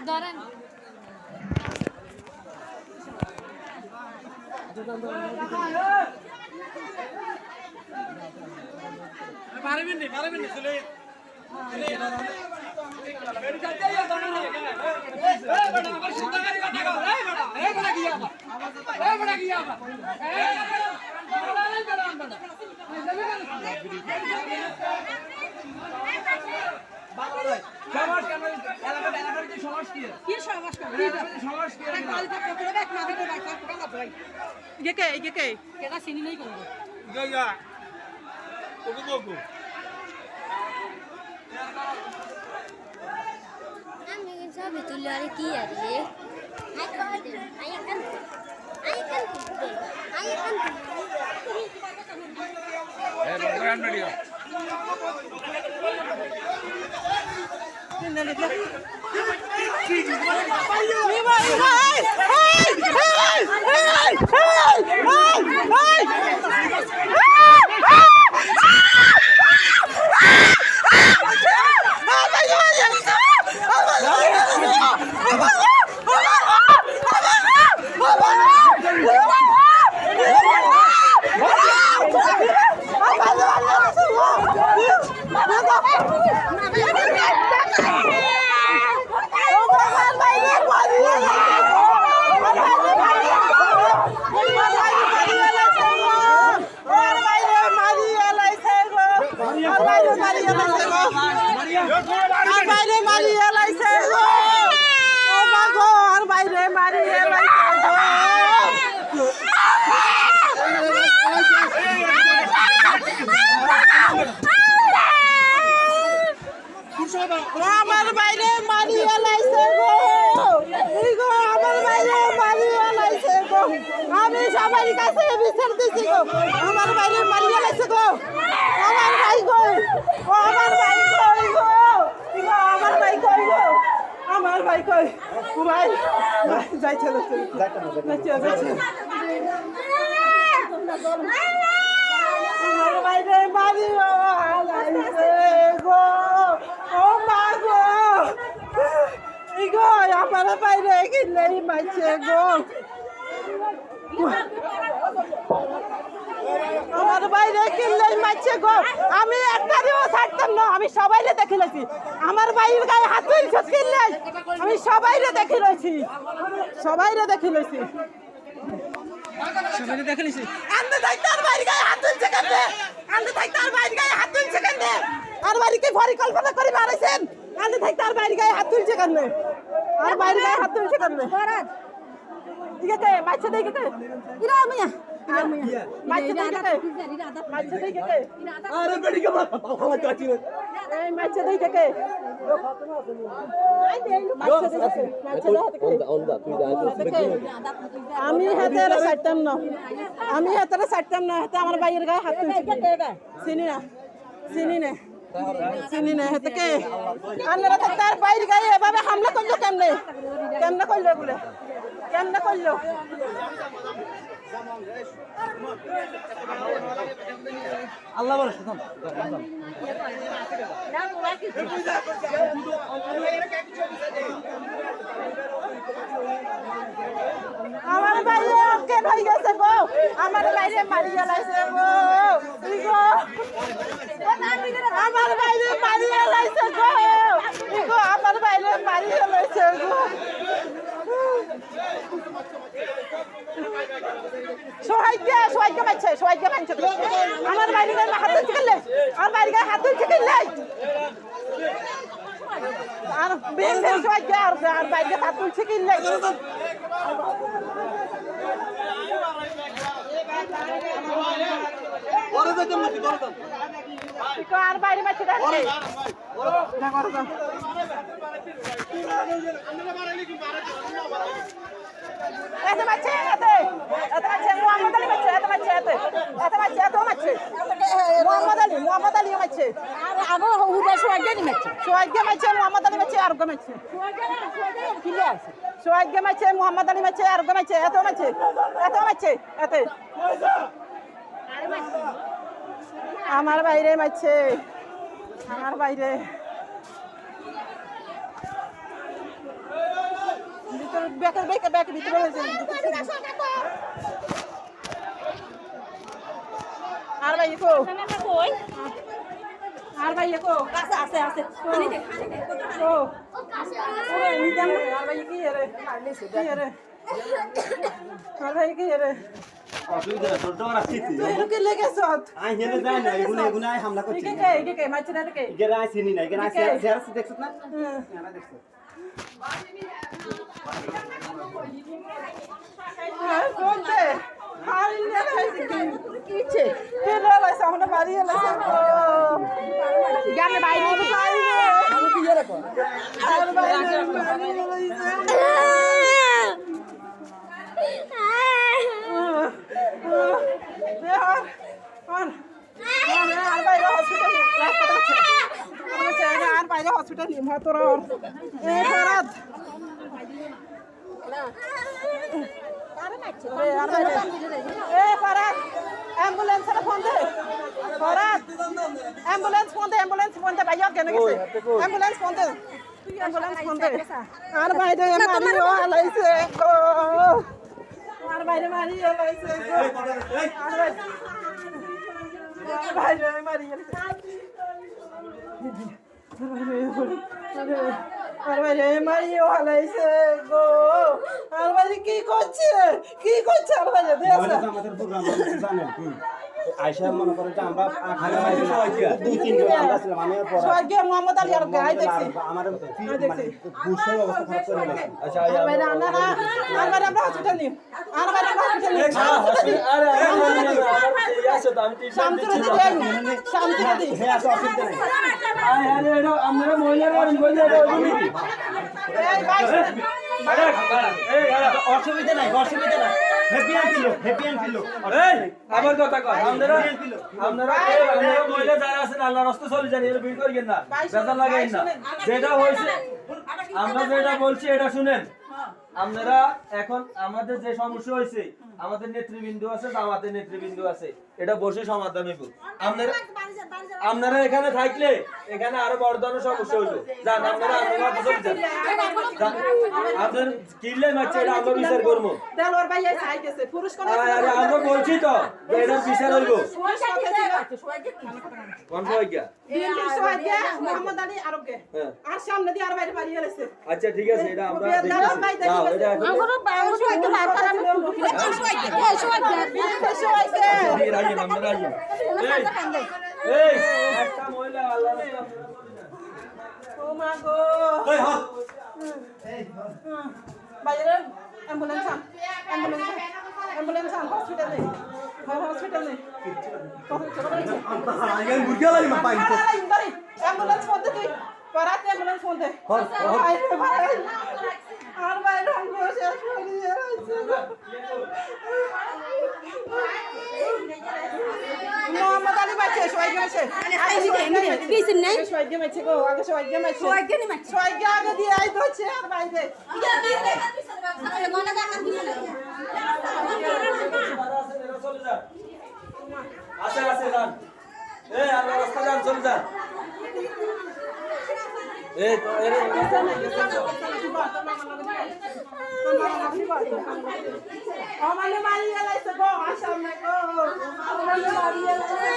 ধরেন পারবেন না চলে betul hari kia dia. Ayah kan. program video. আমার বাইরে মারিয়ে লাইছে গো আমার বাইরে মারিয়ে লাইছে গো আমি সবার কাছে বিচার দিছি গো আমার বাইরে মারিয়ে লাইছে গো আমার ভাই গো আমার ভাই কই গো আমার ভাই কই গো আমার ভাই কই ও ভাই যাইছে যাইছে আমার বাইরে মারিয়ে লাইছে গো ও মা গো ইগো আমার বাইরে কিনলেই মাইছে গো আমার বাইরে কিনলেই মাইছে গো আমি একটারেও ছাড়তাম না আমি সবাইরে দেখে লইছি আমার বাইরের গায়ে হাত তুলছ কিনলে আমি সবাইরে দেখে লইছি সবাইরে দেখে লইছি আন্দে থাক তার বাইরে গায়ে হাত তুলছে কেন আন্দে থাক তার বাইরে গায়ে হাত তুলছে কেন আর বাড়ি কি পরিকল্পনা করে মারাইছেন আন্দে থাক তার বাইরে গায়ে হাত তুলছে কেন আর বাইরে গায়ে হাত তুলছে কেন ঠিক আছে মাইছে দেই কে ইরা মিয়া মাইছে দেই কে মাইছে দেই কে আরে বেড়ি কে ভালো চাচি এই মাইছে দেই কে আমি হাতেরা ছাড়তাম না হাতে আমার বাইরের গায়ে হাত চিনি না হাতে কে আপনারা তার বাইরের গায়ে এভাবে হামলা করলো কেমনে করলো এগুলো কেমনে করলো আল্লাহ বলে আমার বাইরে অজ্ঞান হয়ে গেছে গো আমার বাইরে মারিয়ে লাইছে গো আমার বাইরে মারিয়ে লাইছে গো আমার বাইরে মারিয়ে লাইছে গো সোহাইকে মারছে আমার বাইরে হাত তুলছে কিনলে আমার বাইরে গায়ে হাত তুলছে কিনলে আর সোহাইকে আর বাইরে হাত তুলছে কিনলে আর বাইরে মারছে এত মারছে মোহাম্মদ আলী মারছে মোহাম্মদ আলী মারছে আর আগো সোহাইকে মারছে মোহাম্মদ আলী মারছে আর মারছে সোহাইকে মারছে মোহাম্মদ আলী মারছে আর মারছে এত মারছে আমার বাইরে মারছে আমার বাইরে তোর ব্যাকের ভিতরে হয়েছে আর ভাই কো আর ভাই কো আছে ও ওরে নিজাম আর ভাই কি রে আর ভাই কি রে অসুবিধা না, তোর তো আর আসছিস। তুই এরকে লেগেছ আই হেলে যায় না, এগুলো আই হামলা করছি। কে মাইছে কে এগেরা আই চিনি না, এগেরা আই চেহারা দেখছিস না? চেহারা দেখছিস। কোনতে হারি না কিছে কেন লাইছ আমরা বাড়ি লাইছ গানে বাইরে আমি কি এর কো আর বাইরে হসপিটাল নিম তোর एम्बुलेंस फोन दे एम्बुलेंस फोन दे भाई केने गेছে एम्बुलेंस फोन दे আর বাইরে মারি আলাইছে গো আর বাইরে মারি আলাইছে গো আর বাইরে মারি আলাইছে আর বাইরে মারি আলাইছে গো আর বাইরে কি করছে আর বাইরে দেখছ আমাদের প্রোগ্রাম জানেন কি আয়শা মনে করে যে আমরা খানা বাইরে দুই তিন জন আমরা ছিলাম আমি পড়া সোহাগে মোহাম্মদ আলী আর গায় দেখছি আমার মানে বুশের অবস্থা খারাপ করে গেছে আচ্ছা আর বাইরে আমরা হসপিটাল নিম আর বাইরে হসপিটাল নিম আরে আছে তো আমি শান্তি হ্যাঁ আছে অসুবিধা নাই আরে এটা আমরা মহিলারা বললে এই ভাই অসুবিধা নাই হ্যাপি অ্যান্ড ফিলো এই আবার কথা কয় আপনারা মহিলা যারা আছেন আল্লাহর রাস্তায় চলে যান এর ভিড় করেন না বেজার লাগাইন না যেটা হইছে আমরা যেটা বলছি এটা শুনেন আপনারা এখন আমাদের যে সমস্যা হয়েছে আমাদের নেতৃবৃন্দ আছে জামাতের নেতৃবৃন্দ আছে এটা বসে সমাধান হইব আপনারা এখানে থাকলে এখানে আরো বড় ধরনের সমস্যা হইব যান আপনারা চলে যান আপনাদের কিনলে মারছে এটা আমরা বিচার করবো দেলোয়ার ভাই এসে আইতেছে পুরুষ কোন আরে আমরা বলছি তো যে এটা বিচার হইব পুরুষ কথা ছিল কোন ভাইয়া বিএনপির সোহাগে মোহাম্মদ আলী আরবকে আর সামনে দিয়ে আর বাইরে পারিয়ে গেছে আচ্ছা ঠিক আছে এটা আমরা দেলোয়ার ভাই দেখি দেখি এটা এখন আমরা বাইরে সোহাগে মার করা সোহাগে দিয়ে রাখেন আমরা রাখেন এই একটা মহিলা আল্লাহর রাস্তায় ও মা গো এই হ্যাঁ বাইরে অ্যাম্বুলেন্স আন হসপিটাল নেই আগে মুরগি লাগি মা পাইতো অ্যাম্বুলেন্স ফোন দে তুই পরাতে অ্যাম্বুলেন্স ফোন দে আর বাইরে অঙ্গ শেষ করে দিয়েছে মোহাম্মদ আলী বাইছে সোহাগে মাইছে কিছু নাই সোহাগে মাইছে গো আগে সোহাগে মাইছে সোহাগে আগে দিয়ে আইতো হচ্ছে আর বাইরে মনে রাখার কিছু নাই চলে যান আছে যান এই আল্লাহর রাস্তায় যান চলে যান এই তো এর আমার মারিয়ে লাইছে গো আসামে গো আমার মারিয়ে লাইছে